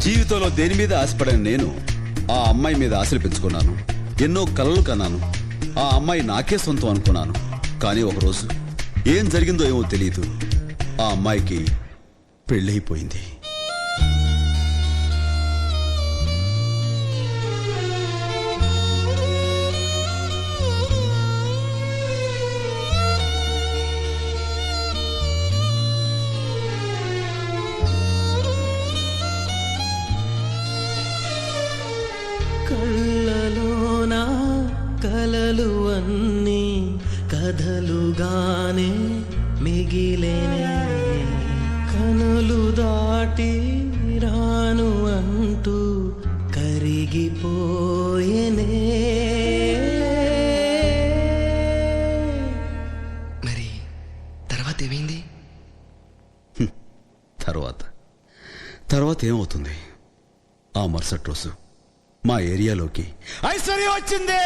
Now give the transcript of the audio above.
జీవితంలో దేని మీద ఆశపడిన నేను ఆ అమ్మాయి మీద ఆశలు పెంచుకున్నాను. ఎన్నో కలలు కన్నాను. ఆ అమ్మాయి నాకే సొంతం అనుకున్నాను. కానీ ఒకరోజు ఏం జరిగిందో ఏమో తెలియదు, ఆ అమ్మాయికి పెళ్ళైపోయింది. కళ్ళలోనా కలలు అన్నీ కథలుగానే మిగిలేనే, కనులు దాటి రాను అంటూ కరిగిపోయేనే. మరి తర్వాత ఏమైంది? తర్వాత ఏమవుతుంది? ఆ మరుసటి రోజు మా ఏరియాలోకి ఐశ్వర్య వచ్చింది.